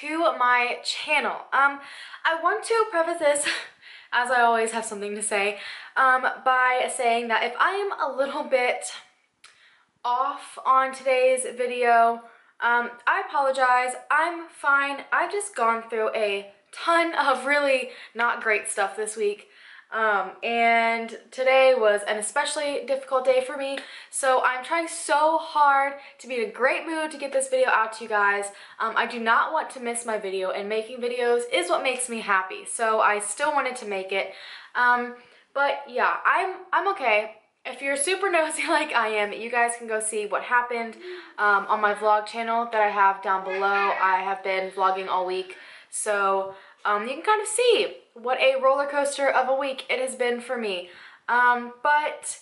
to my channel. I want to preface this, as I always have something to say, by saying that if I am a little bit off on today's video, I apologize. I'm fine. I've just gone through a ton of really not great stuff this week. And today was an especially difficult day for me, so I'm trying so hard to be in a great mood to get this video out to you guys. I do not want to miss my video, and making videos is what makes me happy, so I still wanted to make it. But yeah, I'm okay. If you're super nosy like I am, you guys can go see what happened on my vlog channel that I have down below. I have been vlogging all week, so you can kind of see what a roller coaster of a week it has been for me. But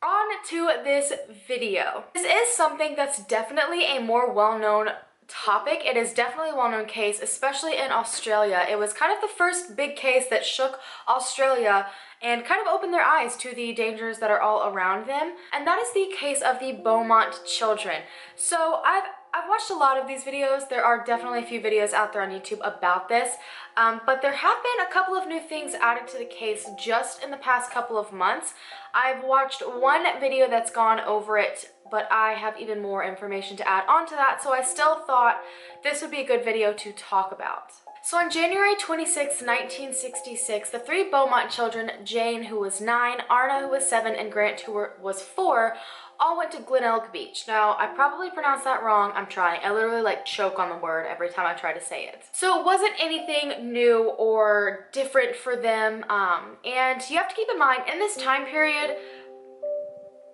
on to this video. This is something that's definitely a more well-known topic. It is definitely a well-known case, especially in Australia. It was kind of the first big case that shook Australia and kind of opened their eyes to the dangers that are all around them. And that is the case of the Beaumont children. So I've watched a lot of these videos. There are definitely a few videos out there on YouTube about this, but there have been a couple of new things added to the case just in the past couple of months. I've watched one video that's gone over it, but I have even more information to add on to that, so I still thought this would be a good video to talk about. So on January 26, 1966, the three Beaumont children, Jane, who was 9, Arna, who was 7, and Grant, who was 4, all went to Glenelg Beach. Now, I probably pronounced that wrong. I'm trying. I literally like choke on the word every time I try to say it. So it wasn't anything new or different for them. And you have to keep in mind, in this time period,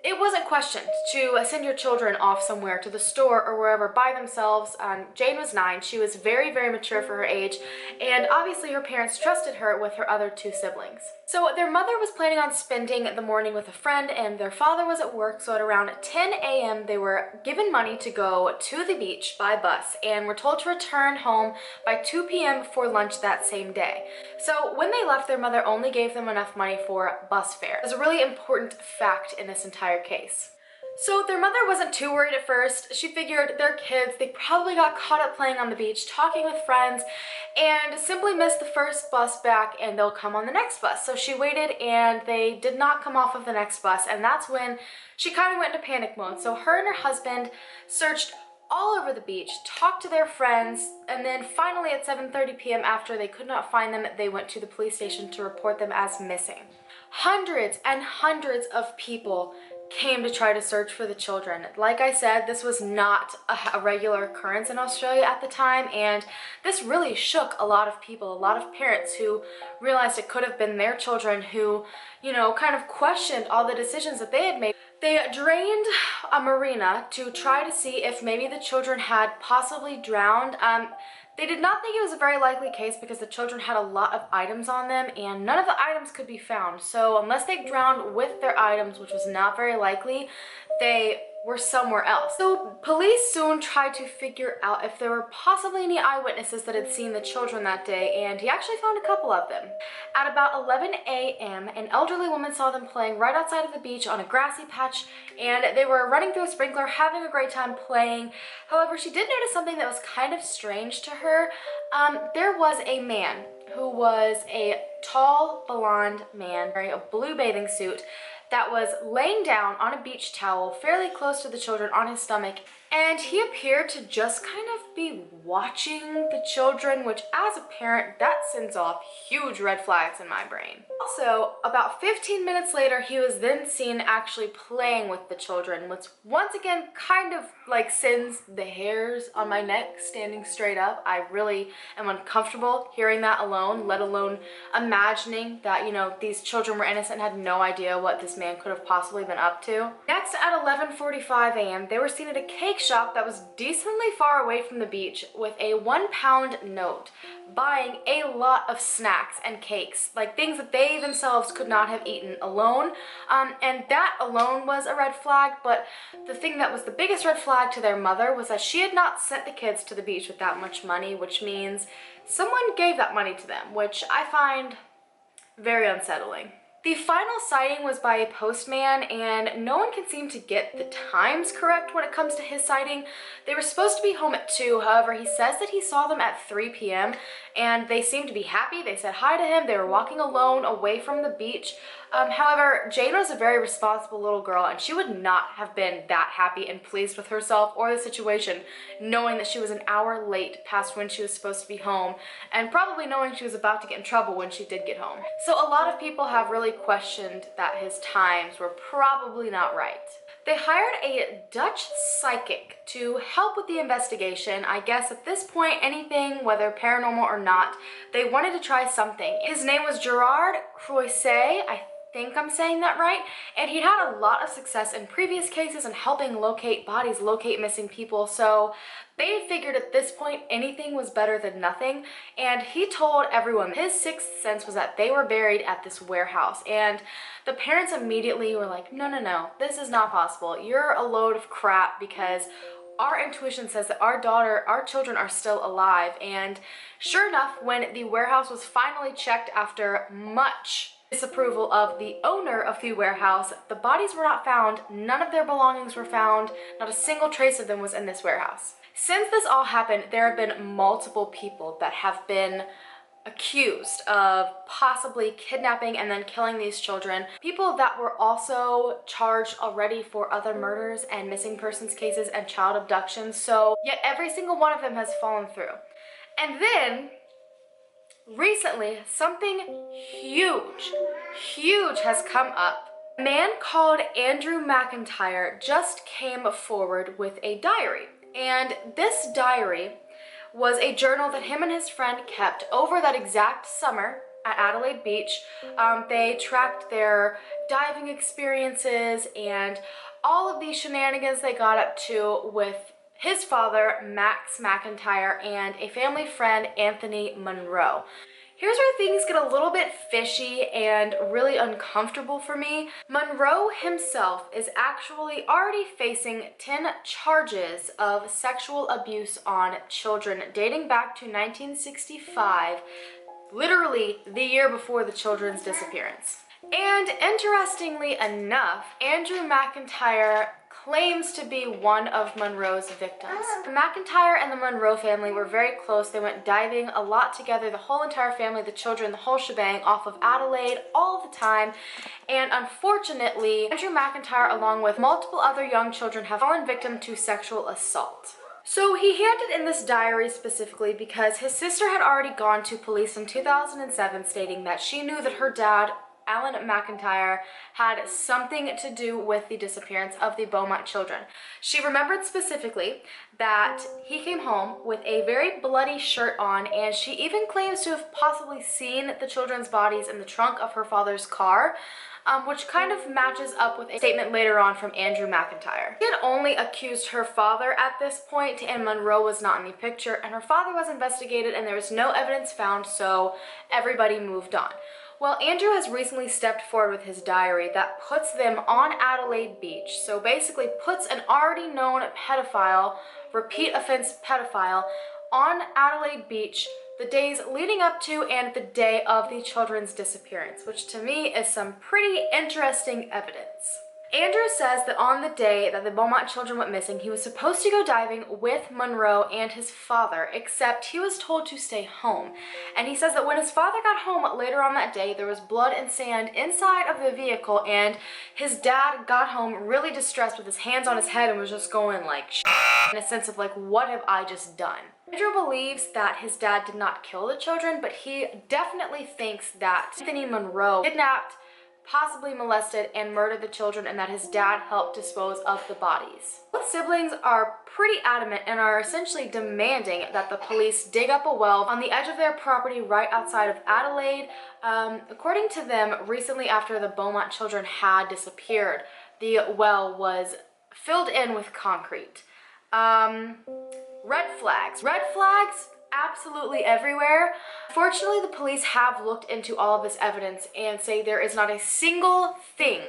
it wasn't questioned to send your children off somewhere to the store or wherever by themselves. Jane was 9. She was very, very mature for her age, and obviously her parents trusted her with her other 2 siblings. So their mother was planning on spending the morning with a friend, and their father was at work, so at around 10 a.m. they were given money to go to the beach by bus and were told to return home by 2 p.m. for lunch that same day. So when they left, their mother only gave them enough money for bus fare. It was a really important fact in this entire case. So their mother wasn't too worried at first. She figured they're kids, they probably got caught up playing on the beach, talking with friends, and simply missed the first bus back and they'll come on the next bus. So she waited and they did not come off of the next bus, and that's when she kind of went into panic mode. So her and her husband searched all over the beach, talked to their friends, and then finally at 7:30 p.m. after they could not find them, they went to the police station to report them as missing. Hundreds and hundreds of people came to try to search for the children. Like I said, this was not a regular occurrence in Australia at the time, and this really shook a lot of people, a lot of parents who realized it could have been their children who, you know, kind of questioned all the decisions that they had made. They drained a marina to try to see if maybe the children had possibly drowned. They did not think it was a very likely case because the children had a lot of items on them and none of the items could be found. So unless they drowned with their items, which was not very likely, they were somewhere else. So police soon tried to figure out if there were possibly any eyewitnesses that had seen the children that day, and he actually found a couple of them. At about 11 a.m., an elderly woman saw them playing right outside of the beach on a grassy patch, and they were running through a sprinkler, having a great time playing. However, she did notice something that was kind of strange to her. There was a man who was a tall, blonde man wearing a blue bathing suit that was laying down on a beach towel fairly close to the children on his stomach, and he appeared to just kind of be watching the children, which as a parent, that sends off huge red flags in my brain. Also, about 15 minutes later, he was then seen actually playing with the children, which once again kind of like sends the hairs on my neck standing straight up. I really am uncomfortable hearing that alone, let alone imagining that, you know, these children were innocent and had no idea what this man could have possibly been up to. Next, at 11:45 a.m., they were seen at a cake shop that was decently far away from the beach with a £1 note, buying a lot of snacks and cakes, like things that they themselves could not have eaten alone. And that alone was a red flag, but the thing that was the biggest red flag to their mother was that she had not sent the kids to the beach with that much money, which means someone gave that money to them, which I find very unsettling. The final sighting was by a postman, and no one can seem to get the times correct when it comes to his sighting. They were supposed to be home at 2, however, he says that he saw them at 3 p.m. and they seemed to be happy. They said hi to him. They were walking alone away from the beach. However, Jane was a very responsible little girl, and she would not have been that happy and pleased with herself or the situation, knowing that she was an hour late past when she was supposed to be home, and probably knowing she was about to get in trouble when she did get home. So a lot of people have really questioned that his times were probably not right. They hired a Dutch psychic to help with the investigation. I guess at this point, anything, whether paranormal or not, they wanted to try something. His name was Gerard Croiset. I think I'm saying that right, and he'd had a lot of success in previous cases and helping locate bodies, locate missing people, so they figured at this point anything was better than nothing, and he told everyone his sixth sense was that they were buried at this warehouse, and the parents immediately were like, no, this is not possible. You're a load of crap, because our intuition says that our children are still alive. And sure enough, when the warehouse was finally checked after much disapproval of the owner of the warehouse, the bodies were not found. None of their belongings were found. Not a single trace of them was in this warehouse. Since this all happened, there have been multiple people that have been accused of possibly kidnapping and then killing these children. People that were also charged already for other murders and missing persons cases and child abductions. So yet every single one of them has fallen through. And then recently, something huge has come up. A man called Andrew McIntyre just came forward with a diary. And this diary was a journal that him and his friend kept over that exact summer at Adelaide Beach. They tracked their diving experiences and all of these shenanigans they got up to with his father, Max McIntyre, and a family friend, Anthony Monroe. Here's where things get a little bit fishy and really uncomfortable for me. Monroe himself is actually already facing 10 charges of sexual abuse on children dating back to 1965, literally the year before the children's disappearance. And interestingly enough, Andrew McIntyre claims to be one of Monroe's victims. The McIntyre and the Monroe family were very close. They went diving a lot together, the whole entire family, the children, the whole shebang, off of Adelaide all the time. And unfortunately, Andrew McIntyre, along with multiple other young children, have fallen victim to sexual assault. So he handed in this diary specifically because his sister had already gone to police in 2007 stating that she knew that her dad, Alan McIntyre, had something to do with the disappearance of the Beaumont children. She remembered specifically that he came home with a very bloody shirt on, and she even claims to have possibly seen the children's bodies in the trunk of her father's car, which kind of matches up with a statement later on from Andrew McIntyre. She had only accused her father at this point, and Monroe was not in the picture, and her father was investigated and there was no evidence found, so everybody moved on. Well, Andrew has recently stepped forward with his diary that puts them on Adelaide Beach. So basically puts an already known pedophile, repeat offense pedophile, on Adelaide Beach the days leading up to and the day of the children's disappearance, which to me is some pretty interesting evidence. Andrew says that on the day that the Beaumont children went missing, he was supposed to go diving with Monroe and his father, except he was told to stay home. And he says that when his father got home later on that day, there was blood and sand inside of the vehicle, and his dad got home really distressed with his hands on his head and was just going like, in a sense of like, what have I just done? Andrew believes that his dad did not kill the children, but he definitely thinks that Anthony Monroe kidnapped, possibly molested, and murdered the children, and that his dad helped dispose of the bodies. Both siblings are pretty adamant and are essentially demanding that the police dig up a well on the edge of their property right outside of Adelaide. According to them, recently after the Beaumont children had disappeared, the well was filled in with concrete. Red flags absolutely everywhere. Fortunately, the police have looked into all of this evidence and say there is not a single thing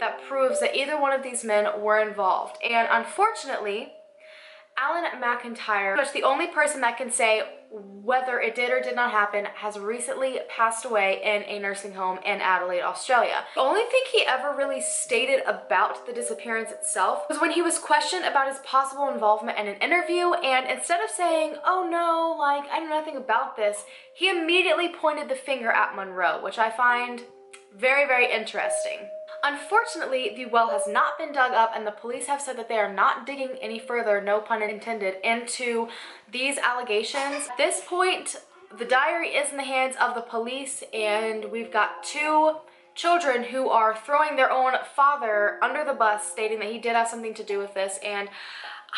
that proves that either one of these men were involved. And unfortunately, Alan McIntyre is the only person that can say whether it did or did not happen, has recently passed away in a nursing home in Adelaide, Australia. The only thing he ever really stated about the disappearance itself was when he was questioned about his possible involvement in an interview, and instead of saying, oh no, like, I know nothing about this, he immediately pointed the finger at Monroe, which I find very, very interesting. Unfortunately, the well has not been dug up, and the police have said that they are not digging any further, no pun intended, into these allegations. At this point, the diary is in the hands of the police, and we've got two children who are throwing their own father under the bus, stating that he did have something to do with this, and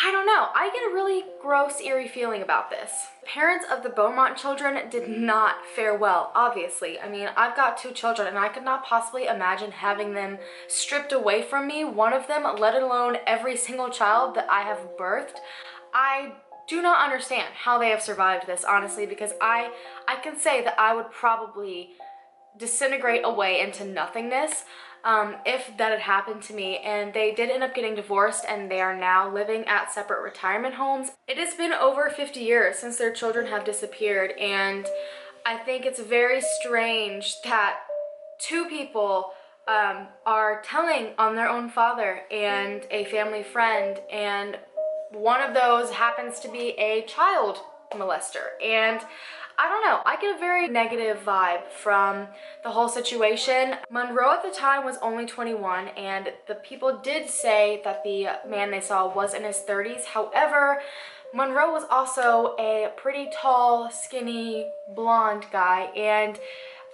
I don't know, I get a really gross, eerie feeling about this. Parents of the Beaumont children did not fare well, obviously. I mean, I've got two children and I could not possibly imagine having them stripped away from me, one of them, let alone every single child that I have birthed. I do not understand how they have survived this, honestly, because I can say that I would probably disintegrate away into nothingness if that had happened to me. And they did end up getting divorced, and they are now living at separate retirement homes. It has been over 50 years since their children have disappeared, and I think it's very strange that two people are telling on their own father and a family friend, and one of those happens to be a child molester. And I don't know, I get a very negative vibe from the whole situation. Monroe at the time was only 21, and the people did say that the man they saw was in his 30s. However, Monroe was also a pretty tall, skinny, blonde guy, and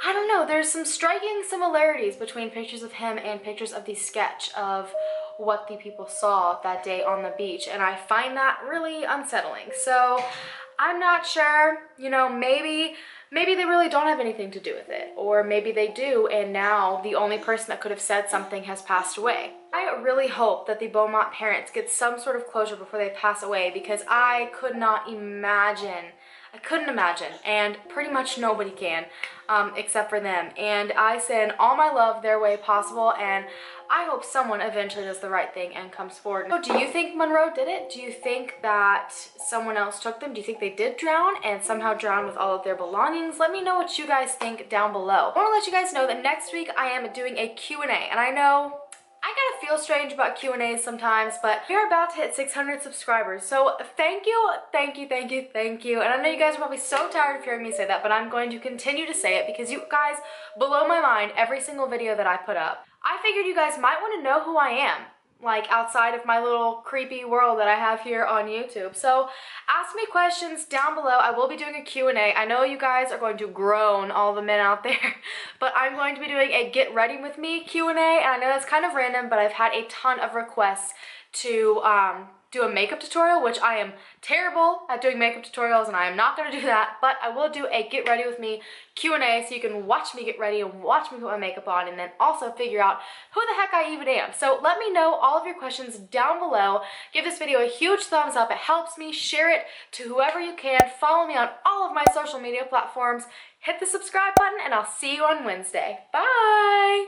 I don't know, there's some striking similarities between pictures of him and pictures of the sketch of what the people saw that day on the beach, and I find that really unsettling. So I'm not sure, you know, maybe they really don't have anything to do with it, or maybe they do, and now the only person that could have said something has passed away. I really hope that the Beaumont parents get some sort of closure before they pass away, because I couldn't imagine, and pretty much nobody can, except for them. And I send all my love their way possible, and I hope someone eventually does the right thing and comes forward. So do you think Monroe did it? Do you think that someone else took them? Do you think they did drown and somehow drowned with all of their belongings? Let me know what you guys think down below. I want to let you guys know that next week I am doing a Q&A, and I know I gotta feel strange about Q&As sometimes, but we're about to hit 600 subscribers. So thank you. And I know you guys are probably so tired of hearing me say that, but I'm going to continue to say it because you guys blow my mind every single video that I put up. I figured you guys might want to know who I am, like outside of my little creepy world that I have here on YouTube. So ask me questions down below. I will be doing a Q&A. I know you guys are going to groan, all the men out there, but I'm going to be doing a get ready with me Q&A, and I know that's kind of random, but I've had a ton of requests to do a makeup tutorial, which I am terrible at doing makeup tutorials, and I am not going to do that, but I will do a get ready with me Q&A so you can watch me get ready and watch me put my makeup on, and then also figure out who the heck I even am. So let me know all of your questions down below. Give this video a huge thumbs up. It helps me. Share it to whoever you can. Follow me on all of my social media platforms. Hit the subscribe button, and I'll see you on Wednesday. Bye!